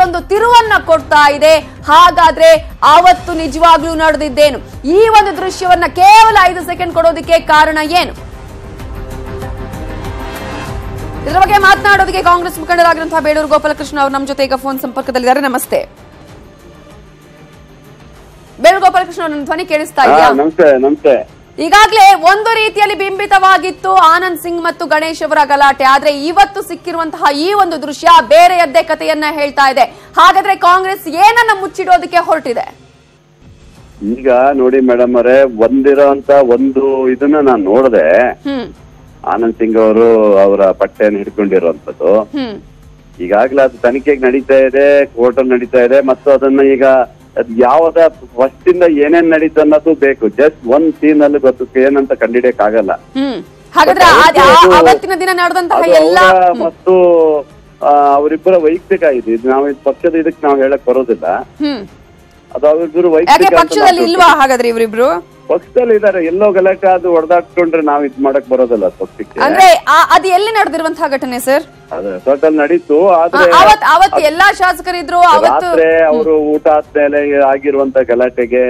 ಒಂದು ತಿರುವನ್ನ ಕೊಡ್ತಾ ಇದೆ. ಹಾಗಾದ್ರೆ ಆವತ್ತು ನಿಜವಾಗ್ಲೂ ನಡೆದಿದ್ದೇನು? ಈ ಒಂದು ದೃಶ್ಯವನ್ನ ಕೇವಲ 5 ಸೆಕೆಂಡ್ ಕೊಡೋದಕ್ಕೆ ಕಾರಣ ಏನು? ಇದರ ಬಗ್ಗೆ ಮಾತನಾಡೋದಕ್ಕೆ ಕಾಂಗ್ರೆಸ್ ಮುಖಂಡರಾಗಿರುವಂತಹ ಬೇಳೂರು ಗೋಪಾಲಕೃಷ್ಣ ಅವರು ನಮ್ಮ ಜೊತೆ ಈಗ ಫೋನ್ ಸಂಪರ್ಕದಲ್ಲಿದ್ದಾರೆ. ನಮಸ್ತೆ ಬೇಳೂರು ಗೋಪಾಲಕೃಷ್ಣ ಅವರು, ನನ್ನ ಧ್ವನಿ ಕೇಳಿಸ್ತಾ ಇದೆಯಾ? ನಮಸ್ತೆ. ಈಗಾಗಲೇ ಒಂದು ರೀತಿಯಲ್ಲಿ ಬಿಂಬಿತವಾಗಿತ್ತು ಆನಂದ್ ಸಿಂಗ್ ಮತ್ತು ಗಣೇಶ್ ಅವರ ಗಲಾಟೆ. ಆದ್ರೆ ಇವತ್ತು ಸಿಕ್ಕಿರುವಂತಹ ಈ ಒಂದು ದೃಶ್ಯ ಬೇರೆಯದ್ದೇ ಕಥೆಯನ್ನ ಹೇಳ್ತಾ ಇದೆ. ಹಾಗಾದ್ರೆ ಕಾಂಗ್ರೆಸ್ ಏನನ್ನ ಮುಚ್ಚಿಡೋದಕ್ಕೆ ಹೊರಟಿದೆ? ಈಗ ನೋಡಿ ಮೇಡಮ್ ಅವರೇ, ಒಂದಿರೋಂತ ಒಂದು ಇದನ್ನ ನಾನು ನೋಡಿದೆ. ಆನಂದ್ ಸಿಂಗ್ ಅವರು ಅವರ ಪಟ್ಟೆಯನ್ನು ಹಿಡ್ಕೊಂಡಿರುವಂತದ್ದು ಈಗಾಗ್ಲೇ ಅದು ತನಿಖೆಗೆ ನಡೀತಾ ಇದೆ, ಕೋರ್ಟ್ ಅಲ್ಲಿ ನಡೀತಾ ಇದೆ. ಮತ್ತು ಅದನ್ನ ಈಗ ಯಾವ್ದ ಫಸ್ಟ್ ಇಂದ ಏನೇನ್ ನಡೀತು ಅನ್ನೋದು ಬೇಕು. ಜಸ್ಟ್ ಒಂದ್ ಸೀನ್ ಅಲ್ಲಿ ಗೊತ್ತು ಏನಂತ ಕಂಡಿಡಿಯಕ್ ಆಗಲ್ಲ. ಮತ್ತು ಅವರಿಬ್ಬರ ವೈಯಕ್ತಿಕ ಇದು ನಾವು ಪಕ್ಷದ ಇದಕ್ಕೆ ನಾವು ಹೇಳಕ್ ಬರೋದಿಲ್ಲ. ಅದು ಅವರಿಬ್ಬರು ವೈಯಕ್ತಿಕ ಪಕ್ಷದಲ್ಲಿ ಇದಾರೆ. ಎಲ್ಲೋ ಗಲಾಟೆ ಅದು ಹೊಡೆದಾಡ್ಕೊಂಡ್ರೆ ನಾವ್ ಇದ್ ಮಾಡಕ್ ಬರೋದಿಲ್ಲ ಪಕ್ಷಕ್ಕೆ. ಅಂದ್ರೆ ಅದು ಎಲ್ಲಿ ನಡೆದಿರುವಂತಹ ಘಟನೆ ಸರ್? ಅದೇ ಟೋಟಲ್ ನಡೀತು. ಆದ್ರೆ ಅವತ್ತು ಎಲ್ಲಾ ಶಾಸಕರಿದ್ರು. ರಾತ್ರಿ ಅವರು ಊಟ ಆದ್ಮೇಲೆ ಆಗಿರುವಂತ ಗಲಾಟೆಗೆ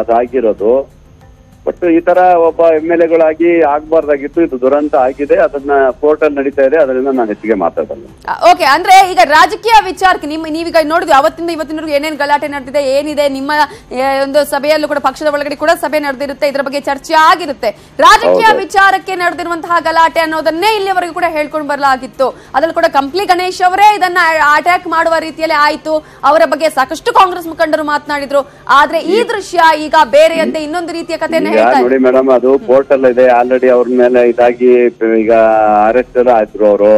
ಅದಾಗಿರೋದು. ಬಟ್ ಈ ತರ ಒಬ್ಬ MLA ಆಗ್ಬಾರ್ದಾಗಿತ್ತು. ಇದು ದುರಂತ ಆಗಿದೆ. ಅದನ್ನ ಕೋರ್ಟ್ ಅಲ್ಲಿ ನಡೀತಾ ಇದೆ. ಅದರಿಂದ ನಾನು ಹೆಚ್ಚಿಗೆ ಮಾತಾಡಲ್ಲ. ಓಕೆ, ಅಂದ್ರೆ ಈಗ ರಾಜಕೀಯ ವಿಚಾರಕ್ಕೆ ನೀವೀಗ ನೋಡಿದ್ವಿ ಅವತ್ತಿಂದ ಇವತ್ತಿನವರೆಗೂ ಏನೇನ್ ಗಲಾಟೆ ನಡೆದಿದೆ, ಏನಿದೆ, ನಿಮ್ಮ ಒಂದು ಸಭೆಯಲ್ಲೂ ಕೂಡ ಪಕ್ಷದ ಒಳಗಡೆ ಕೂಡ ಸಭೆ ನಡೆದಿರುತ್ತೆ, ಇದ್ರ ಬಗ್ಗೆ ಚರ್ಚೆ ಆಗಿರುತ್ತೆ. ರಾಜಕೀಯ ವಿಚಾರಕ್ಕೆ ನಡೆದಿರುವಂತಹ ಗಲಾಟೆ ಅನ್ನೋದನ್ನೇ ಇಲ್ಲಿವರೆಗೂ ಕೂಡ ಹೇಳ್ಕೊಂಡು ಬರಲಾಗಿತ್ತು. ಅದ್ರಲ್ಲಿ ಕೂಡ ಕಂಪ್ಲಿ ಗಣೇಶ್ ಅವರೇ ಇದನ್ನ ಅಟ್ಯಾಕ್ ಮಾಡುವ ರೀತಿಯಲ್ಲಿ ಆಯ್ತು. ಅವರ ಬಗ್ಗೆ ಸಾಕಷ್ಟು ಕಾಂಗ್ರೆಸ್ ಮುಖಂಡರು ಮಾತನಾಡಿದ್ರು. ಆದ್ರೆ ಈ ದೃಶ್ಯ ಈಗ ಬೇರೆಯದ್ದೇ ಇನ್ನೊಂದು ರೀತಿಯ ಕಥೆಯನ್ನ ನೋಡಿ ಮೇಡಮ್, ಅದು ಕೋರ್ಟ್ ಅಲ್ಲಿ ಇದೆ. ಆಲ್ರೆಡಿ ಅವ್ರ ಮೇಲೆ ಇದಾಗಿ ಈಗ ಅರೆಸ್ಟ್ ಎಲ್ಲ ಆಯ್ತು ಅವರು.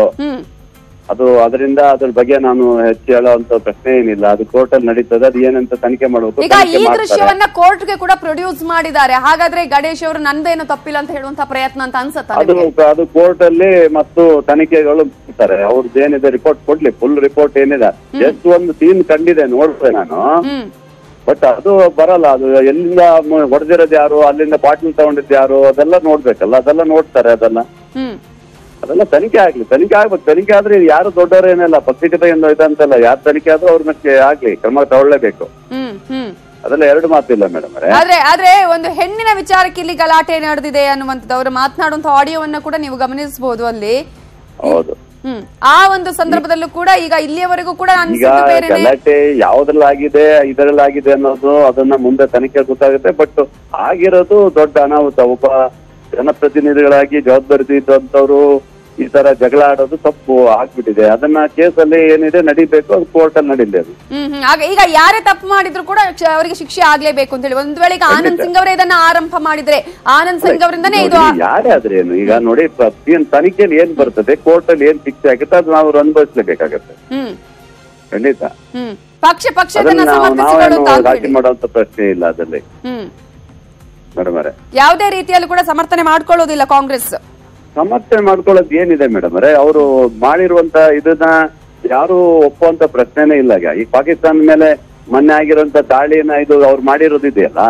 ಅದು ಅದರಿಂದ ಅದ್ರ ಬಗ್ಗೆ ನಾನು ಹೆಚ್ಚು ಹೇಳುವಂತ ಪ್ರಶ್ನೆ ಏನಿಲ್ಲ. ಅದು ಕೋರ್ಟ್ ಅಲ್ಲಿ ನಡೀತದೆ. ಅದು ಏನಂತ ತನಿಖೆ ಮಾಡಬೇಕು. ಈಗ ಈ ದೃಶ್ಯವನ್ನ ಕೋರ್ಟ್ ಗೆ ಕೂಡ ಪ್ರೊಡ್ಯೂಸ್ ಮಾಡಿದ್ದಾರೆ. ಹಾಗಾದ್ರೆ ಗಣೇಶ್ ಅವರು ನಂದೇನು ತಪ್ಪಿಲ್ಲ ಅಂತ ಹೇಳುವಂತ ಪ್ರಯತ್ನ ಅಂತ ಅನ್ಸುತ್ತೆ. ಅದು ಕೋರ್ಟ್ ಅಲ್ಲಿ ಮತ್ತು ತನಿಖೆಗಳು ಮಾಡ್ತಾರೆ. ಅವ್ರದ್ದು ಏನಿದೆ ರಿಪೋರ್ಟ್ ಕೊಡ್ಲಿ, ಫುಲ್ ರಿಪೋರ್ಟ್ ಏನಿದೆ. ಜಸ್ಟ್ ಒಂದು ಸೀನ್ ಕಂಡಿದೆ, ನೋಡ್ದೆ ನಾನು. ಬಟ್ ಅದು ಬರಲ್ಲ. ಅದು ಎಲ್ಲಿಂದ ಹೊಡೆದಿರೋದು ಯಾರು, ಅಲ್ಲಿಂದ ಬಾಟ್ಲ್ ತಗೊಂಡಿದ್ದು ಯಾರು, ಅದೆಲ್ಲ ನೋಡ್ಬೇಕಲ್ಲ. ಅದೆಲ್ಲ ನೋಡ್ತಾರೆ. ಅದೆಲ್ಲ ತನಿಖೆ ಆಗ್ಲಿ. ತನಿಖೆ ಆಗ್ಬೇಕು. ತನಿಖೆ ಆದ್ರೆ ಯಾರು ದೊಡ್ಡವರೇನಲ್ಲ, ಪತ್ರಿಕೆಯಿಂದ ಇದಂತಲ್ಲ. ಯಾರು ತನಿಖೆ ಆದ್ರೂ ಅವ್ರ ಮೇಲೆ ಆಗ್ಲಿ, ಕ್ರಮ ತಗೊಳ್ಳೇಬೇಕು. ಅದೆಲ್ಲ ಎರಡು ಮಾತಿಲ್ಲ ಮೇಡಮ್. ಆದ್ರೆ ಒಂದು ಹೆಣ್ಣಿನ ವಿಚಾರಕ್ಕೆ ಇಲ್ಲಿ ಗಲಾಟೆ ನಡೆದಿದೆ ಅನ್ನುವಂಥದ್ದು ಅವರು ಮಾತನಾಡುವಂತ ಆಡಿಯೋವನ್ನ ಕೂಡ ನೀವು ಗಮನಿಸಬಹುದು ಅಲ್ಲಿ. ಹೌದು, ಆ ಒಂದು ಸಂದರ್ಭದಲ್ಲೂ ಕೂಡ ಈಗ ಇಲ್ಲಿಯವರೆಗೂ ಕೂಡ ಗಲಾಟೆ ಯಾವ್ದ್ರಲ್ಲಾಗಿದೆ ಇದರಲ್ಲಾಗಿದೆ ಅನ್ನೋದು ಅದನ್ನ ಮುಂದೆ ತನಿಖೆ ಗೊತ್ತಾಗುತ್ತೆ. ಬಟ್ ಆಗಿರೋದು ದೊಡ್ಡ ಅನಾಹುತ. ಒಬ್ಬ ಜನಪ್ರತಿನಿಧಿಗಳಾಗಿ ಜವಾಬ್ದಾರಿ ಇದ್ದಂತವ್ರು ಈ ತರ ಜಗಳ ಆಡೋದು ತಪ್ಪು ಆಗ್ಬಿಟ್ಟಿದೆ. ಅದನ್ನ ಕೇಸಲ್ಲಿ ಏನಿದೆ ನಡಿಬೇಕು, ಅದು ಕೋರ್ಟ್ ಅಲ್ಲಿ ನಡೀಲಿ. ಈಗ ಯಾರೇ ತಪ್ಪು ಮಾಡಿದ್ರು ಕೂಡ ಅವರಿಗೆ ಶಿಕ್ಷೆ ಆಗ್ಲೇಬೇಕು ಅಂತ ಹೇಳಿ ಒಂದ್ ವೇಳೆ ಆನಂದ್ ಸಿಂಗ್ ಅವರೇ ಇದನ್ನ ಆರಂಭ ಮಾಡಿದ್ರೆ ಆನಂದ್ ಸಿಂಗ್ ಅವರಿಂದನೇ ಇದು ಯಾರೇ ಆದ್ರೆ ಏನು. ಈಗ ನೋಡಿ, ತನಿಖೆಯಲ್ಲಿ ಏನ್ ಬರ್ತದೆ, ಕೋರ್ಟ್ ಅಲ್ಲಿ ಏನ್ ಶಿಕ್ಷೆ ಆಗುತ್ತೆ ಅದು ನಾವು ಅನುಭವಿಸ್ಲೇಬೇಕಾಗತ್ತೆ. ಖಂಡಿತ ರಾಜಿ ಮಾಡುವಂತ ಪ್ರಶ್ನೆ ಇಲ್ಲ ಅದರಲ್ಲಿ ಮೇಡಮ್. ಯಾವುದೇ ರೀತಿಯಲ್ಲೂ ಕೂಡ ಸಮರ್ಥನೆ ಮಾಡ್ಕೊಳ್ಳೋದಿಲ್ಲ ಕಾಂಗ್ರೆಸ್. ಸಮರ್ಥನೆ ಮಾಡ್ಕೊಳ್ಳೋದು ಏನಿದೆ ಮೇಡಮ್ ಅವರೇ, ಅವರು ಮಾಡಿರುವಂತ ಇದನ್ನ ಯಾರು ಒಪ್ಪುವಂತ ಪ್ರಶ್ನೆನೇ ಇಲ್ಲ. ಈ ಪಾಕಿಸ್ತಾನ ಮೇಲೆ ಮೊನ್ನೆ ಆಗಿರುವಂತ ದಾಳಿನ ಇದು ಅವ್ರು ಮಾಡಿರೋದಿದೆಯಲ್ಲ,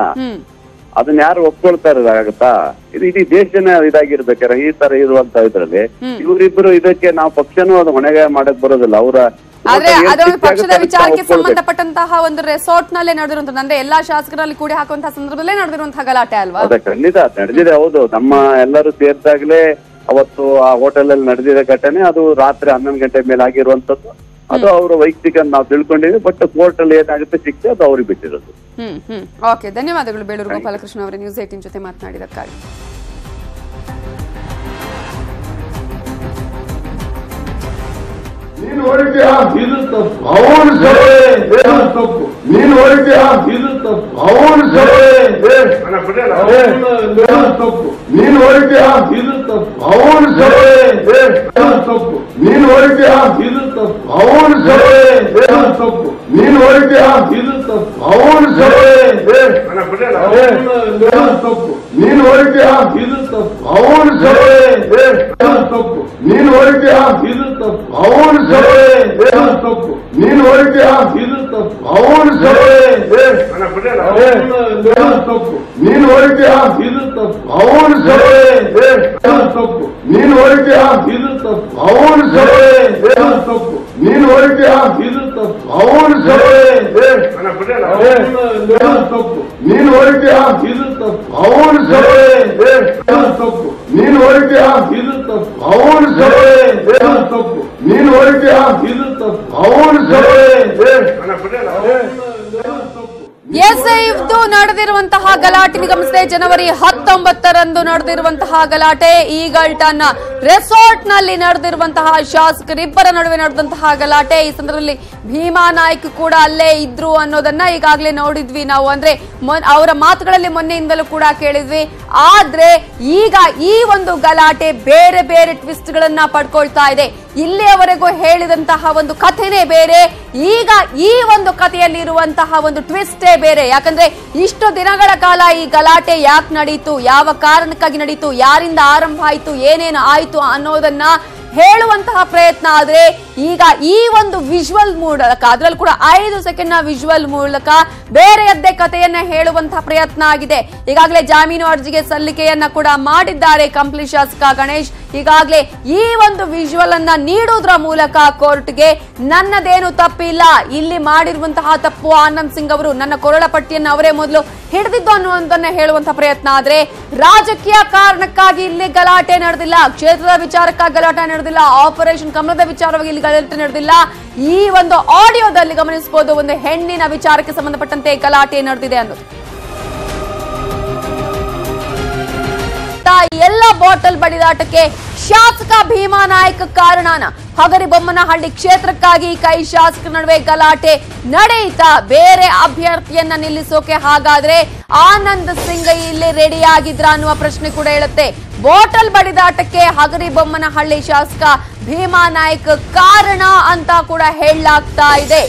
ಅದನ್ನ ಯಾರು ಒಪ್ಕೊಳ್ತಾ ಇರೋದಾಗತ್ತಾ? ಇದು ಇಡೀ ದೇಶನೇ ಇದಾಗಿರ್ಬೇಕಾರೆ ಈ ತರ ಇರುವಂತ ಇದ್ರಲ್ಲಿ ಇವರಿಬ್ರು ಇದಕ್ಕೆ ನಾವು ಪಕ್ಷನೂ ಅದು ಹೊಣೆಗೆ ಮಾಡಕ್ ಬರೋದಿಲ್ಲ. ಅವರ ಆದ್ರೆ ಅದೊಂದು ಪಕ್ಷದ ವಿಚಾರಕ್ಕೆ ಸಂಬಂಧಪಟ್ಟಂತಹ ಒಂದು ರೆಸಾರ್ಟ್ ನಲ್ಲೇ ನಡೆದಿರುವಂತದ್ದು, ಅಂದ್ರೆ ಎಲ್ಲಾ ಶಾಸಕರಲ್ಲಿ ಕೂಡಿ ಹಾಕುವಂತಹ ಸಂದರ್ಭದಲ್ಲೇ ನಡೆದಿರುವಂತಹ ಗಲಾಟೆ ಅಲ್ವಾ? ಅದೇ ಖಂಡಿತ ನಡೆದಿದೆ. ಹೌದು, ನಮ್ಮ ಎಲ್ಲರೂ ಸೇರ್ದಾಗ್ಲೇ ಅವತ್ತು ಆ ಹೋಟೆಲ್ ಅಲ್ಲಿ ನಡೆದಿದೆ ಘಟನೆ. ಅದು ರಾತ್ರಿ 11 ಗಂಟೆ ಮೇಲೆ ಆಗಿರುವಂತದ್ದು. ಅದು ಅವರ ವೈಯಕ್ತಿಕ ನಾವು ತಿಳ್ಕೊಂಡಿದ್ವಿ. ಬಟ್ ಕೋರ್ಟ್ ಅಲ್ಲಿ ಏನಾಗುತ್ತೆ ಶಿಕ್ಷೆ ಅದು ಅವ್ರಿಗೆ ಬಿಟ್ಟಿರೋದು. ಓಕೆ, ಧನ್ಯವಾದಗಳು ಬೇಳೂರು ಗೋಪಾಲಕೃಷ್ಣ ಅವರೇ ನ್ಯೂಸ್ 18 ಜೊತೆ ಮಾತನಾಡಿದಕ್ಕಾಗಿ. ನೀನು ಹೊಡಿತೀಯಾ? ಇದು ತಪ್ಪು. ಅವನು ಸರಿ, ತಪ್ಪು. ನೀನು ಹೊಡಿತೀಯಾ? ಇದು ತಪ್ಪು. ಅವನು ಸರಿ, ತಪ್ಪು. ನೀನು ಹೊಡಿತೀಯಾ? ಇದು ತಪ್ಪು. ಅವನು ಸರಿ, ತಪ್ಪು. ನೀನು ಹೊಡಿತೀಯಾ? ಇದು ತಪ್ಪು. ಅವನು ಸರಿ, ತಪ್ಪು. ನೀನು ಹೊಡಿತೀಯಾ? ಇದು ತಪ್ಪು. ಅವನು ಸರಿ, ತಪ್ಪು. ನೀನು ಹೊಡಿತೀಯಾ? ಇದು ತಪ್ಪು. ಅವನು ಸರಿ, ತಪ್ಪು. ನೀನು ಹೊಡಿತೀಯಾ? ಇದು ತಪ್ಪು. ಅವನು ಸರಿ, ತಪ್ಪು. ನೀನು ಹೊಡಿತೀಯಾ? ಇದು ತಪ್ಪು. ಅವನು ಸರಿ, ತಪ್ಪು. ನೀನು ಹೊಡಿತೀಯಾ? ಇದು ತಪ್ಪು. ಅವನು ಸರಿ, ತಪ್ಪು. ನೀನು ಹೊಡಿತೀಯಾ? ಇದು ತಪ್ಪು. ಅವನು ಸರಿ, ತಪ್ಪು. ನೀನು ಹೊಡಿತೀಯಾ? ಇದು ತಪ್ಪು. ಅವನು ತಪ್ಪು ನೀನು ಹೊಡಿತೀಯಾ ಇದು ತಪ್ಪು ಅವನು ತಪ್ಪು ನೀನು ಹೊಡಿತೀಯಾ ಇದು ತಪ್ಪು ಅವನು ತಪ್ಪು ನೀನು ಹೊಡಿತೀಯಾ ಇದು ತಪ್ಪು ಅವನು ಇದು ನಡೆದಿರುವಂತಹ ಗಲಾಟೆ ಗಮನಿಸಿದೆ. ಜನವರಿ 19ರಂದು ನಡೆದಿರುವಂತಹ ಗಲಾಟೆ ಈಗಲ್ಟನ್ ರೆಸಾರ್ಟ್ ನಲ್ಲಿ ನಡೆದಿರುವಂತಹ ಶಾಸಕರಿಬ್ಬರ ನಡುವೆ ನಡೆದಂತಹ ಗಲಾಟೆ. ಈ ಸಂದರ್ಭದಲ್ಲಿ ಭೀಮಾ ನಾಯ್ಕ್ ಕೂಡ ಅಲ್ಲೇ ಇದ್ರು ಅನ್ನೋದನ್ನ ಈಗಾಗಲೇ ನೋಡಿದ್ವಿ ನಾವು. ಅಂದ್ರೆ ಅವರ ಮಾತುಗಳಲ್ಲಿ ಮೊನ್ನೆಯಿಂದಲೂ ಕೂಡ ಕೇಳಿದ್ವಿ. ಆದ್ರೆ ಈಗ ಈ ಒಂದು ಗಲಾಟೆ ಬೇರೆ ಬೇರೆ ಟ್ವಿಸ್ಟ್ ಗಳನ್ನ ಪಡ್ಕೊಳ್ತಾ ಇದೆ. ಇಲ್ಲಿಯವರೆಗೂ ಹೇಳಿದಂತಹ ಒಂದು ಕಥೆನೇ ಬೇರೆ, ಈಗ ಈ ಒಂದು ಕಥೆಯಲ್ಲಿ ಇರುವಂತಹ ಒಂದು ಟ್ವಿಸ್ಟೇ ಬೇರೆ. ಯಾಕಂದ್ರೆ ಇಷ್ಟು ದಿನಗಳ ಕಾಲ ಈ ಗಲಾಟೆ ಯಾಕೆ ನಡೀತು, ಯಾವ ಕಾರಣಕ್ಕಾಗಿ ನಡೀತು, ಯಾರಿಂದ ಆರಂಭ ಆಯ್ತು, ಏನೇನು ಆಯ್ತು ಅನ್ನೋದನ್ನ ಹೇಳುವಂತಹ ಪ್ರಯತ್ನ. ಆದ್ರೆ ಈಗ ಈ ಒಂದು ವಿಜುವಲ್ ಮೂಲಕ, ಅದರಲ್ಲೂ ಕೂಡ 5 ಸೆಕೆಂಡ್ ನ ವಿಜುವಲ್ ಮೂಲಕ ಬೇರೆಯದ್ದೇ ಕಥೆಯನ್ನ ಹೇಳುವಂತಹ ಪ್ರಯತ್ನ ಆಗಿದೆ. ಈಗಾಗಲೇ ಜಾಮೀನು ಅರ್ಜಿಗೆ ಸಲ್ಲಿಕೆಯನ್ನ ಕೂಡ ಮಾಡಿದ್ದಾರೆ ಕಂಪ್ಲಿ ಶಾಸಕ ಗಣೇಶ್. ಈಗಾಗಲೇ ಈ ಒಂದು ವಿಜುವಲ್ ಅನ್ನ ನೀಡುವುದರ ಮೂಲಕ ಕೋರ್ಟ್ಗೆ ನನ್ನದೇನು ತಪ್ಪಿಲ್ಲ, ಇಲ್ಲಿ ಮಾಡಿರುವಂತಹ ತಪ್ಪು ಆನಂದ್ ಸಿಂಗ್ ಅವರು ನನ್ನ ಕೊರಳ ಪಟ್ಟಿಯನ್ನು ಅವರೇ ಮೊದಲು ಹಿಡಿದಿದ್ದು ಅನ್ನುವಂತನ್ನ ಹೇಳುವಂತಹ ಪ್ರಯತ್ನ. ಆದ್ರೆ ರಾಜಕೀಯ ಕಾರಣಕ್ಕಾಗಿ ಇಲ್ಲಿ ಗಲಾಟೆ ನಡೆದಿಲ್ಲ, ಕ್ಷೇತ್ರದ ವಿಚಾರಕ್ಕಾಗಿ ಗಲಾಟೆ ನಡೆದಿಲ್ಲ, ಆಪರೇಷನ್ ಕಮಲದ ವಿಚಾರವಾಗಿ ಇಲ್ಲಿ ಗಲಾಟೆ ನಡೆದಿಲ್ಲ. ಈ ಒಂದು ಆಡಿಯೋದಲ್ಲಿ ಗಮನಿಸಬಹುದು, ಒಂದು ಹೆಣ್ಣಿನ ವಿಚಾರಕ್ಕೆ ಸಂಬಂಧಪಟ್ಟಂತೆ ಗಲಾಟೆ ನಡೆದಿದೆ ಅನ್ನೋದು. ಎಲ್ಲ ಬಾಟಲ್ ಬಡಿದಾಟಕ್ಕೆ ಶಾಸಕ ಭೀಮಾ ನಾಯ್ಕ್ ಕಾರಣನ? ಹಗರಿಬೊಮ್ಮನಹಳ್ಳಿ ಕ್ಷೇತ್ರಕ್ಕಾಗಿ ಕೈ ಶಾಸಕರ ನಡುವೆ ಗಲಾಟೆ ನಡೆಯಿತಾ? ಬೇರೆ ಅಭ್ಯರ್ಥಿಯನ್ನ ನಿಲ್ಲಿಸೋಕೆ ಹಾಗಾದ್ರೆ ಆನಂದ್ ಸಿಂಗ್ ಇಲ್ಲಿ ರೆಡಿ ಆಗಿದ್ರ ಅನ್ನುವ ಪ್ರಶ್ನೆ ಕೂಡ ಹೇಳುತ್ತೆ. ಬಾಟಲ್ ಬಡಿದಾಟಕ್ಕೆ ಹಗರಿಬೊಮ್ಮನಹಳ್ಳಿ ಶಾಸಕ ಭೀಮಾ ನಾಯ್ಕ್ ಕಾರಣ ಅಂತ ಕೂಡ ಹೇಳಲಾಗ್ತಾ ಇದೆ.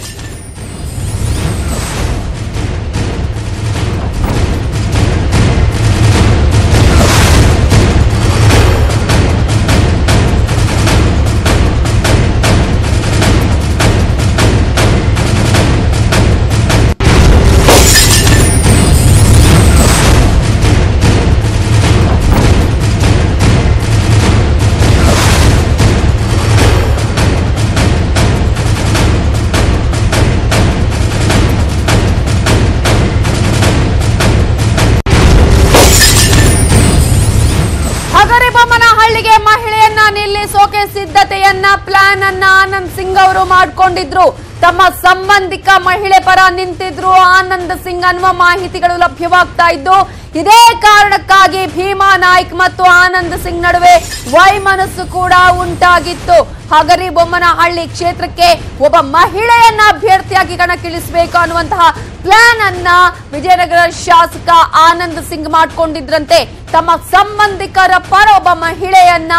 ಹಗರಿಬೊಮ್ಮನಹಳ್ಳಿಗೆ ಮಹಿಳೆಯನ್ನ ನಿಲ್ಲಿಸೋಕೆ ಸಿದ್ಧತೆಯನ್ನ ಪ್ಲಾನ್ ಅನ್ನ ಆನಂದ್ ಸಿಂಗ್ ಅವರು ಮಾಡಿಕೊಂಡಿದ್ರು. ತಮ್ಮ ಸಂಬಂಧಿಕ ಮಹಿಳೆ ಪರ ನಿಂತಿದ್ರು ಆನಂದ್ ಸಿಂಗ್ ಅನ್ನುವ ಮಾಹಿತಿಗಳು ಲಭ್ಯವಾಗ್ತಾ ಇದ್ದು, ಇದೇ ಕಾರಣಕ್ಕಾಗಿ ಭೀಮಾ ನಾಯ್ಕ್ ಮತ್ತು ಆನಂದ್ ಸಿಂಗ್ ನಡುವೆ ವೈಮನಸ್ಸು ಕೂಡ ಉಂಟಾಗಿತ್ತು. ಹಗರಿಬೊಮ್ಮನಹಳ್ಳಿ ಕ್ಷೇತ್ರಕ್ಕೆ ಒಬ್ಬ ಮಹಿಳೆಯನ್ನ ಅಭ್ಯರ್ಥಿಯಾಗಿ ಕಣಕ್ಕಿಳಿಸಬೇಕು ಅನ್ನುವಂತಹ ಪ್ಲಾನ್ ಅನ್ನ ವಿಜಯನಗರ ಶಾಸಕ ಆನಂದ್ ಸಿಂಗ್ ಮಾಡಿಕೊಂಡಿದ್ರಂತೆ. ತಮ್ಮ ಸಂಬಂಧಿಕರ ಪರ ಒಬ್ಬ ಮಹಿಳೆಯನ್ನ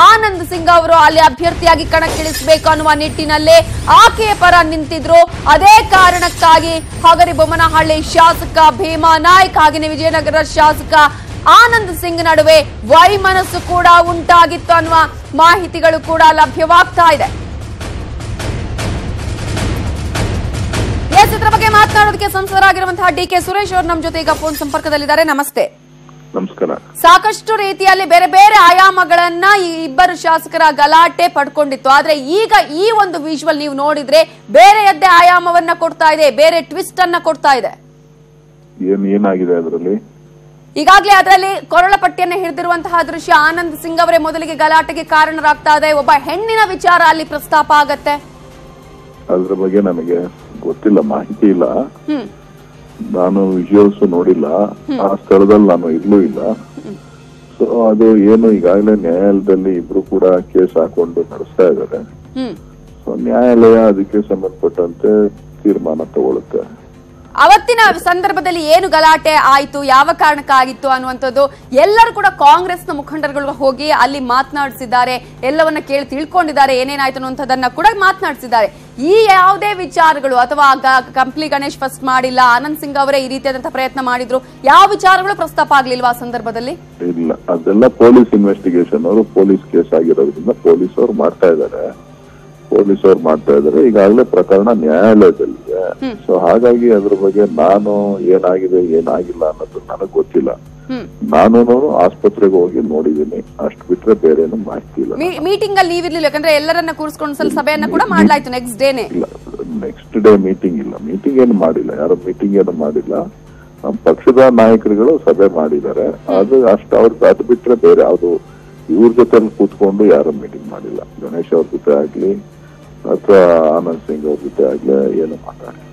ಆನಂದ್ ಸಿಂಗ್ ಅವರು ಅಲ್ಲಿ ಅಭ್ಯರ್ಥಿಯಾಗಿ ಕಣಕ್ಕಿಳಿಸಬೇಕು ಅನ್ನುವ ನಿಟ್ಟಿನಲ್ಲಿ ಆಕೆಯ ಪರ ನಿಂತಿದ್ರು. ಅದೇ ಕಾರಣಕ್ಕಾಗಿ ಹಗರಿಬೊಮ್ಮನಹಳ್ಳಿ ಶಾಸಕ ಭೀಮಾ ನಾಯ್ಕ್ ಹಾಗೆಯೇ ವಿಜಯನಗರ ಶಾಸಕ ಆನಂದ್ ಸಿಂಗ್ ನಡುವೆ ವೈಮನಸ್ಸು ಕೂಡ ಉಂಟಾಗಿತ್ತು ಅನ್ನುವ ಮಾಹಿತಿಗಳು ಕೂಡ ಲಭ್ಯವಾಗ್ತಾ ಇದೆ. ಇದರ ಬಗ್ಗೆ ಮಾತನಾಡೋದಕ್ಕೆ ಸಂಸದರಾಗಿರುವಂತಹ ಡಿಕೆ ಸುರೇಶ್ ಅವರು ನಮ್ಮ ಜೊತೆ ಈಗ ಫೋನ್ ಸಂಪರ್ಕದಲ್ಲಿದ್ದಾರೆ. ನಮಸ್ತೆ. ನಮಸ್ಕಾರ. ಸಾಕಷ್ಟು ರೀತಿಯಲ್ಲಿ ಬೇರೆ ಬೇರೆ ಆಯಾಮಗಳನ್ನ ಈ ಇಬ್ಬರು ಶಾಸಕರ ಗಲಾಟೆ ಪಡ್ಕೊಂಡಿತ್ತು. ಆದ್ರೆ ಈಗ ಈ ಒಂದು ವಿಜುವಲ್ ನೀವು ನೋಡಿದ್ರೆ ಬೇರೆಯದ್ದೇ ಆಯಾಮವನ್ನ ಕೊಡ್ತಾ ಇದೆ, ಬೇರೆ ಟ್ವಿಸ್ಟ್ ಅನ್ನ ಕೊಡ್ತಾ ಇದೆ. ಏನಾಗಿದೆ ಅದರಲ್ಲಿ? ಈಗಾಗಲೇ ಅದರಲ್ಲಿ ಕೊರಳ ಪಟ್ಟಿಯನ್ನ ಹಿಡಿದಿರುವಂತಹ ದೃಶ್ಯ. ಆನಂದ್ ಸಿಂಗ್ ಅವರೇ ಮೊದಲಿಗೆ ಗಲಾಟೆಗೆ ಕಾರಣರಾಗ್ತಾ ಇದೆ. ಒಬ್ಬ ಹೆಣ್ಣಿನ ವಿಚಾರ ಅಲ್ಲಿ ಪ್ರಸ್ತಾಪ ಆಗತ್ತೆ. ಅದ್ರ ಬಗ್ಗೆ ನನಗೆ ಗೊತ್ತಿಲ್ಲ, ಮಾಹಿತಿ ಇಲ್ಲ. ನಾನು ವಿಜುವಲ್ಸ್ ನೋಡಿಲ್ಲ, ಆ ಸ್ಥಳದಲ್ಲಿ ನಾನು ಇರ್ಲೂ ಇಲ್ಲ. ಸೊ ಅದು ಏನು ಈಗಾಗಲೇ ನ್ಯಾಯಾಲಯದಲ್ಲಿ ಇಬ್ರು ಕೂಡ ಕೇಸ್ ಹಾಕೊಂಡು ನಡೆಸ್ತಾ ಇದ್ದಾರೆ. ಸೊ ನ್ಯಾಯಾಲಯ ಅದಕ್ಕೆ ಸಂಬಂಧಪಟ್ಟಂತೆ ತೀರ್ಮಾನ ತಗೊಳುತ್ತೆ. ಅವತ್ತಿನ ಸಂದರ್ಭದಲ್ಲಿ ಏನು ಗಲಾಟೆ ಆಯ್ತು, ಯಾವ ಕಾರಣಕ್ಕಾಗಿತ್ತು ಅನ್ನುವಂಥದ್ದು ಎಲ್ಲರೂ ಕೂಡ ಕಾಂಗ್ರೆಸ್ನ ಮುಖಂಡರುಗಳು ಹೋಗಿ ಅಲ್ಲಿ ಮಾತನಾಡಿಸಿದ್ದಾರೆ, ಎಲ್ಲವನ್ನ ಕೇಳಿ ತಿಳ್ಕೊಂಡಿದ್ದಾರೆ, ಏನೇನಾಯ್ತು ಅನ್ನುವಂಥದ್ದನ್ನ ಕೂಡ ಮಾತನಾಡಿಸಿದ್ದಾರೆ. ಈ ಯಾವುದೇ ವಿಚಾರಗಳು ಅಥವಾ ಕಂಪ್ಲಿ ಗಣೇಶ್ ಫಸ್ಟ್ ಮಾಡಿಲ್ಲ, ಆನಂದ್ ಸಿಂಗ್ ಅವರೇ ಈ ರೀತಿಯಾದಂತಹ ಪ್ರಯತ್ನ ಮಾಡಿದ್ರು, ಯಾವ ವಿಚಾರಗಳು ಪ್ರಸ್ತಾಪ ಆಗ್ಲಿಲ್ವಾ ಆ ಸಂದರ್ಭದಲ್ಲಿ? ಇಲ್ಲ, ಅದೆಲ್ಲ ಪೊಲೀಸ್ ಇನ್ವೆಸ್ಟಿಗೇಷನ್ ಅವರು ಪೊಲೀಸ್ ಕೇಸ್ ಆಗಿರೋದ್ರಿಂದ ಪೊಲೀಸ್ ಅವ್ರು ಮಾಡ್ತಾ ಇದ್ದಾರೆ. ಈಗಾಗಲೇ ಪ್ರಕರಣ ನ್ಯಾಯಾಲಯದಲ್ಲಿದೆ. ಸೊ ಹಾಗಾಗಿ ಅದ್ರ ಬಗ್ಗೆ ನಾನು ಏನಾಗಿದೆ ಏನಾಗಿಲ್ಲ ಅನ್ನೋದು ನನಗ್ ಗೊತ್ತಿಲ್ಲ. ನಾನು ಆಸ್ಪತ್ರೆಗೆ ಹೋಗಿ ನೋಡಿದೀನಿ, ಅಷ್ಟು ಬಿಟ್ರೆ ಬೇರೆ ಏನು ಮಾಹಿತಿ ಇಲ್ಲ. ಮೀಟಿಂಗ್ ಅಲ್ಲಿ ನೀವಿರ್ಲಿಲ್ಲ, ಯಾಕಂದ್ರೆ ಎಲ್ಲರನ್ನ ಕೂರಿಸ್ಕೊಂಡು ಸಭೆಯನ್ನ ಕೂಡ ಮಾಡ್ಲಾಯ್ತು ನೆಕ್ಸ್ಟ್ ಡೇನೆ. ನೆಕ್ಸ್ಟ್ ಡೇ ಮೀಟಿಂಗ್ ಇಲ್ಲ, ಮೀಟಿಂಗ್ ಏನು ಮಾಡಿಲ್ಲ, ಯಾರು ಮೀಟಿಂಗ್ ಏನು ಮಾಡಿಲ್ಲ. ಪಕ್ಷದ ನಾಯಕರುಗಳು ಸಭೆ ಮಾಡಿದ್ದಾರೆ, ಅದು ಅದು ಬಿಟ್ರೆ ಬೇರೆ ಯಾವ್ದು ಇವ್ರ ಜೊತೆ ಕೂತ್ಕೊಂಡು ಯಾರು ಮೀಟಿಂಗ್ ಮಾಡಿಲ್ಲ. ಗಣೇಶ್ ಅವ್ರ ಜೊತೆ ಆಗ್ಲಿ ಅಥವಾ ಆನಂದ್ ಸಿಂಗ್ ಅವ್ರ ಜೊತೆ ಆಗ್ಲಿ ಏನು ಮಾತಾಡಿಲ್ಲ.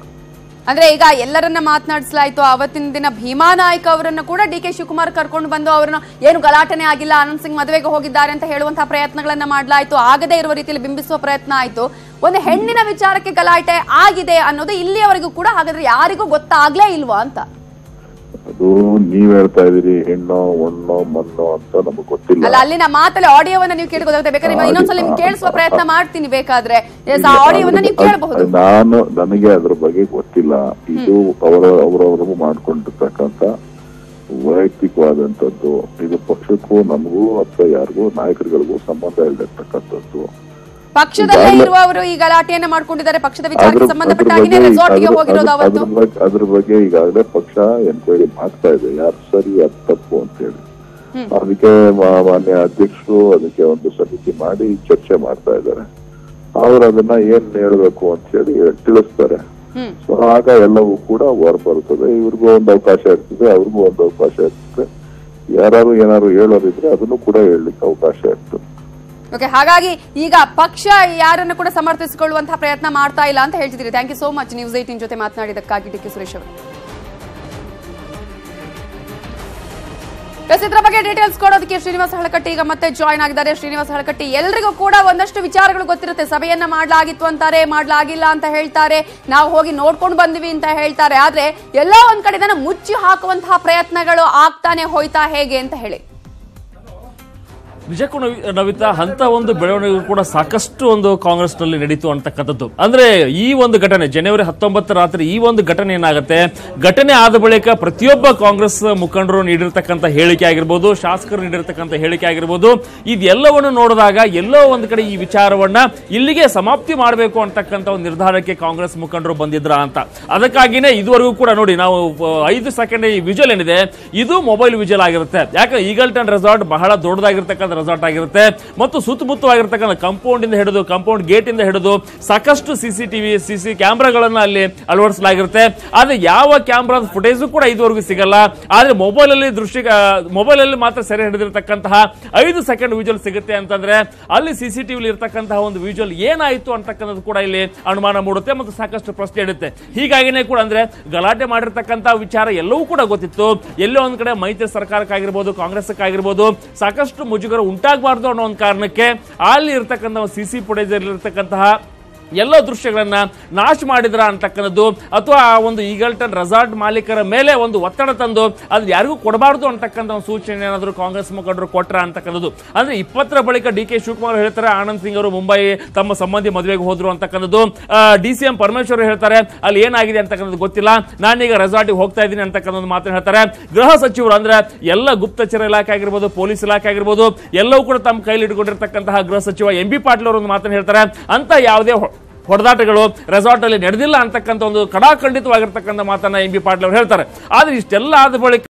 ಅಂದ್ರೆ ಈಗ ಎಲ್ಲರನ್ನ ಮಾತನಾಡಿಸಲಾಯ್ತು. ಅವತ್ತಿನ ದಿನ ಭೀಮಾ ನಾಯ್ಕ ಅವರನ್ನ ಕೂಡ ಡಿ.ಕೆ. ಶಿವಕುಮಾರ್ ಕರ್ಕೊಂಡು ಬಂದು ಅವರನ್ನ ಏನು ಗಲಾಟನೆ ಆಗಿಲ್ಲ, ಆನಂದ್ ಸಿಂಗ್ ಮದುವೆಗೆ ಹೋಗಿದ್ದಾರೆ ಅಂತ ಹೇಳುವಂತಹ ಪ್ರಯತ್ನಗಳನ್ನ ಮಾಡಲಾಯ್ತು. ಆಗದೇ ಇರುವ ರೀತಿಯಲ್ಲಿ ಬಿಂಬಿಸುವ ಪ್ರಯತ್ನ ಆಯ್ತು. ಒಂದು ಹೆಣ್ಣಿನ ವಿಚಾರಕ್ಕೆ ಗಲಾಟೆ ಆಗಿದೆ ಅನ್ನೋದು ಇಲ್ಲಿಯವರೆಗೂ ಕೂಡ ಹಾಗಾದ್ರೆ ಯಾರಿಗೂ ಗೊತ್ತಾಗ್ಲೇ ಇಲ್ವಾ ಅಂತ? ಅದು ನೀವ್ ಹೇಳ್ತಾ ಇದೀರಿ ಹೆಣ್ಣೋ ಒಣ್ಣೋ ಮಣ್ಣೋ ಅಂತ ನಮಗ್ ಗೊತ್ತಿಲ್ಲ. ಅಲ್ಲ, ಅಲ್ಲಿನ ಮಾತಲ್ಲಿ ಆಡಿಯೋವನ್ನ ನೀವು ಕೇಳ್ಬೋದಾಗುತ್ತೆ, ಬೇಕಾದ್ರೆ ಇನ್ನೊಂದ್ಸಲ ನಿಮ್ಗೆ ಕೇಳಿಸುವ ಪ್ರಯತ್ನ ಮಾಡ್ತೀನಿ, ಬೇಕಾದ್ರೆ ಆಡಿಯೋವನ್ನ ನೀವು ಕೇಳಬಹುದು. ನನಗೆ ಅದ್ರ ಬಗ್ಗೆ ಗೊತ್ತಿಲ್ಲ. ಇದು ಅವರವರು ಮಾಡ್ಕೊಂಡಿರ್ತಕ್ಕಂತ ವೈಯಕ್ತಿಕವಾದಂತದ್ದು. ಇದು ಪಕ್ಷಕ್ಕೂ ನಮಗೂ ಅಥವಾ ಯಾರಿಗೂ ನಾಯಕರುಗಳಿಗೂ ಸಂಬಂಧ ಇಲ್ಲದಿರ್ತಕ್ಕಂಥದ್ದು. ಪಕ್ಷದಲ್ಲೇ ಇರುವವರು ಈ ಗಲಾಟೆಯನ್ನ ಮಾಡ್ಕೊಂಡಿದ್ದಾರೆ. ಪಕ್ಷದ ವಿಚಾರಕ್ಕೆ ಸಂಬಂಧಪಟ್ಟ ಹಾಗೆ ರೆಸಾರ್ಟ್ಗೆ ಹೋಗಿರೋದು ಅವತ್ತು. ಅದ್ರ ಬಗ್ಗೆ ಈಗಾಗಲೇ ಪಕ್ಷ ಎನ್ಕ್ವೈರಿ ಮಾಡ್ತಾ ಇದೆ, ಯಾರು ಸರಿ ಯಾರು ತಪ್ಪು ಅಂತ ಹೇಳಿ. ಅದಕ್ಕೆ ಮಾನ್ಯ ಅಧ್ಯಕ್ಷರು ಅದಕ್ಕೆ ಒಂದು ಸಮಿತಿ ಮಾಡಿ ಚರ್ಚೆ ಮಾಡ್ತಾ ಇದ್ದಾರೆ. ಅವ್ರು ಅದನ್ನ ಏನ್ ಹೇಳ್ಬೇಕು ಅಂತ ಹೇಳಿ ತಿಳಿಸ್ತಾರೆ. ಸೊ ಆಗ ಎಲ್ಲವೂ ಕೂಡ ಹೊರ ಬರುತ್ತದೆ. ಇವ್ರಿಗೂ ಒಂದು ಅವಕಾಶ ಇರ್ತದೆ, ಅವ್ರಿಗೂ ಒಂದು ಅವಕಾಶ ಇರ್ತದೆ. ಯಾರು ಏನಾದ್ರು ಹೇಳೋರಿದ್ರೆ ಅದನ್ನು ಕೂಡ ಹೇಳಲಿಕ್ಕೆ ಅವಕಾಶ ಇರ್ತದೆ. ಓಕೆ, ಹಾಗಾಗಿ ಈಗ ಪಕ್ಷ ಯಾರನ್ನು ಕೂಡ ಸಮರ್ಥಿಸಿಕೊಳ್ಳುವಂತಹ ಪ್ರಯತ್ನ ಮಾಡ್ತಾ ಇಲ್ಲ ಅಂತ ಹೇಳ್ತಿದ್ದೀರಿ. Thank you so much News 18 ಜೊತೆ ಮಾತನಾಡಿದಕ್ಕಾಗಿ ಡಿ.ಕೆ. ಸುರೇಶ್ ಅವರು. ಇದರ ಬಗ್ಗೆ ಡೀಟೇಲ್ಸ್ ಕೊಡೋದಕ್ಕೆ ಶ್ರೀನಿವಾಸ ಹಳಕಟ್ಟಿ ಈಗ ಮತ್ತೆ ಜಾಯ್ನ್ ಆಗಿದ್ದಾರೆ. ಶ್ರೀನಿವಾಸ ಹಳಕಟ್ಟಿ, ಎಲ್ರಿಗೂ ಕೂಡ ಒಂದಷ್ಟು ವಿಚಾರಗಳು ಗೊತ್ತಿರುತ್ತೆ. ಸಭೆಯನ್ನ ಮಾಡ್ಲಾಗಿತ್ತು ಅಂತಾರೆ, ಮಾಡ್ಲಾಗಿಲ್ಲ ಅಂತ ಹೇಳ್ತಾರೆ, ನಾವು ಹೋಗಿ ನೋಡ್ಕೊಂಡು ಬಂದ್ವಿ ಅಂತ ಹೇಳ್ತಾರೆ. ಆದ್ರೆ ಎಲ್ಲೋ ಒಂದ್ ಕಡೆ ಇದನ್ನ ಮುಚ್ಚಿ ಹಾಕುವಂತಹ ಪ್ರಯತ್ನಗಳು ಆಗ್ತಾನೆ ಹೋಯ್ತಾ ಹೇಗೆ ಅಂತ ಹೇಳಿ? ನಿಜಕ್ಕೂ ನವಿತಾ ಅಂತ ಒಂದು ಬೆಳವಣಿಗೆ ಕೂಡ ಸಾಕಷ್ಟು ಒಂದು ಕಾಂಗ್ರೆಸ್ ನಲ್ಲಿ ನಡೀತು ಅಂತಕ್ಕಂಥದ್ದು. ಅಂದ್ರೆ ಈ ಒಂದು ಘಟನೆ ಜನವರಿ 19 ರಾತ್ರಿ ಈ ಒಂದು ಘಟನೆ ಏನಾಗುತ್ತೆ, ಘಟನೆ ಆದ ಬಳಿಕ ಪ್ರತಿಯೊಬ್ಬ ಕಾಂಗ್ರೆಸ್ ಮುಖಂಡರು ನೀಡಿರ್ತಕ್ಕಂಥ ಹೇಳಿಕೆ ಆಗಿರ್ಬೋದು, ಶಾಸಕರು ನೀಡಿರ್ತಕ್ಕಂಥ ಹೇಳಿಕೆ ಆಗಿರ್ಬೋದು, ಇದೆಲ್ಲವನ್ನು ನೋಡಿದಾಗ ಎಲ್ಲೋ ಒಂದು ಕಡೆ ಈ ವಿಚಾರವನ್ನ ಇಲ್ಲಿಗೆ ಸಮಾಪ್ತಿ ಮಾಡಬೇಕು ಅಂತಕ್ಕಂಥ ಒಂದು ನಿರ್ಧಾರಕ್ಕೆ ಕಾಂಗ್ರೆಸ್ ಮುಖಂಡರು ಬಂದಿದ್ರ ಅಂತ. ಅದಕ್ಕಾಗಿನೇ ಇದುವರೆಗೂ ಕೂಡ ನೋಡಿ, ನಾವು 5 ಸೆಕೆಂಡ್ ಈ ವಿಜುವಲ್ ಏನಿದೆ ಇದು ಮೊಬೈಲ್ ವಿಜುವಲ್ ಆಗಿರುತ್ತೆ. ಯಾಕಂದ್ರೆ ಈಗಲ್ಟನ್ ರೆಸಾರ್ಟ್ ಬಹಳ ದೊಡ್ಡದಾಗಿರ್ತಕ್ಕಂಥ ರೆಸಾರ್ಟ್ ಆಗಿರುತ್ತೆ ಮತ್ತು ಸುತ್ತಮುತ್ತವಾಗಿರ್ತಕ್ಕಂಥ ಕಾಂಪೌಂಡ್ ಇಂದ ಹಿಡಿದು ಕಾಂಪೌಂಡ್ ಗೇಟ್ ಇಂದ ಹಿಡಿದು ಸಾಕಷ್ಟು ಸಿಸಿ ಕ್ಯಾಮ್ರಾಗಳನ್ನ ಅಲ್ಲಿ ಅಳವಡಿಸಲಾಗಿರುತ್ತೆ. ಆದ್ರೆ ಯಾವ ಕ್ಯಾಮ್ರಾ ಫುಟೇಜ್ ಕೂಡ ಇದುವರೆಗೂ ಸಿಗಲ್ಲ. ಆದ್ರೆ ಮೊಬೈಲ್ ಅಲ್ಲಿ ಮಾತ್ರ ಸೆರೆ ಹಿಡಿದಿರತಕ್ಕಂತಹ 5 ಸೆಕೆಂಡ್ ವಿಜುವಲ್ ಸಿಗುತ್ತೆ ಅಂತಂದ್ರೆ ಅಲ್ಲಿ ಸಿಸಿಟಿವಿ ಇರತಕ್ಕಂತಹ ಒಂದು ವಿಜುವಲ್ ಏನಾಯ್ತು ಅಂತಕ್ಕಂಥದ್ದು ಕೂಡ ಇಲ್ಲಿ ಅನುಮಾನ ಮೂಡುತ್ತೆ ಮತ್ತು ಸಾಕಷ್ಟು ಪ್ರಶ್ನೆ ಇಡುತ್ತೆ. ಹೀಗಾಗಿನೇ ಕೂಡ ಅಂದ್ರೆ ಗಲಾಟೆ ಮಾಡಿರ್ತಕ್ಕಂತಹ ವಿಚಾರ ಎಲ್ಲವೂ ಕೂಡ ಗೊತ್ತಿತ್ತು. ಎಲ್ಲೋ ಒಂದ್ ಕಡೆ ಮೈತ್ರಿ ಸರ್ಕಾರಕ್ಕಾಗಿರ್ಬೋದು, ಕಾಂಗ್ರೆಸ್ಗಾಗಿರ್ಬೋದು ಸಾಕಷ್ಟು ಮುಜುಗರ ಉಂಟಾಗಬಾರ್ದು ಅನ್ನೋ ಒಂದು ಕಾರಣಕ್ಕೆ ಅಲ್ಲಿ ಇರ್ತಕ್ಕಂಥ ಸಿಸಿ ಫುಟೇಜ್ ಇರತಕ್ಕಂತಹ ಎಲ್ಲ ದೃಶ್ಯಗಳನ್ನ ನಾಶ ಮಾಡಿದ್ರ ಅಂತಕ್ಕಂಥದ್ದು, ಅಥವಾ ಆ ಒಂದು ಈಗಲ್ಟನ್ ರೆಸಾರ್ಟ್ ಮಾಲೀಕರ ಮೇಲೆ ಒಂದು ಒತ್ತಡ ತಂದು ಅದು ಯಾರಿಗೂ ಕೊಡಬಾರ್ದು ಅಂತಕ್ಕಂಥ ಒಂದು ಸೂಚನೆ ಏನಾದ್ರು ಕಾಂಗ್ರೆಸ್ ಮುಖಂಡರು ಕೊಟ್ರ ಅಂತಕ್ಕಂಥದ್ದು. ಅಂದ್ರೆ 20ರ ಬಳಿಕ ಡಿ.ಕೆ. ಶಿವಕುಮಾರ್ ಹೇಳ್ತಾರೆ ಆನಂದ್ ಸಿಂಗ್ ಅವರು ಮುಂಬೈ ತಮ್ಮ ಸಂಬಂಧಿ ಮದುವೆಗೆ ಹೋದ್ರು ಅಂತಕ್ಕಂಥದ್ದು. ಡಿ.ಸಿ.ಎಂ ಪರಮೇಶ್ವರ್ ಹೇಳ್ತಾರೆ ಅಲ್ಲಿ ಏನಾಗಿದೆ ಅಂತಕ್ಕಂಥದ್ದು ಗೊತ್ತಿಲ್ಲ, ನಾನೀಗ ರೆಸಾರ್ಟ್ಗೆ ಹೋಗ್ತಾ ಇದ್ದೀನಿ ಅಂತಕ್ಕಂಥ ಮಾತನ್ನು ಹೇಳ್ತಾರೆ. ಗೃಹ ಸಚಿವರು ಅಂದ್ರೆ ಎಲ್ಲ ಗುಪ್ತಚರ ಇಲಾಖೆ ಆಗಿರ್ಬೋದು, ಪೊಲೀಸ್ ಇಲಾಖೆ ಆಗಿರ್ಬೋದು ಎಲ್ಲವೂ ಕೂಡ ತಮ್ಮ ಕೈಲಿ ಇಟ್ಕೊಂಡಿರ್ತಕ್ಕಂತಹ ಗೃಹ ಸಚಿವ ಎಂ.ಬಿ. ಪಾಟೀಲ್ ಅವರು ಒಂದು ಮಾತನ್ನು ಹೇಳ್ತಾರೆ. ಅಂತ ಯಾವುದೇ ಹೊಡೆದಾಟಗಳು ರೆಸಾರ್ಟ್ ಅಲ್ಲಿ ನಡೆದಿಲ್ಲ ಅಂತಕ್ಕಂಥ ಒಂದು ಕಡಾಖಂಡಿತವಾಗಿರ್ತಕ್ಕಂಥ ಮಾತನ್ನ ಎಂ.ಬಿ. ಪಾಟೀಲ್ ಅವರು ಹೇಳ್ತಾರೆ. ಆದ್ರೆ ಇಷ್ಟೆಲ್ಲ ಆದ ಬಳಿಕ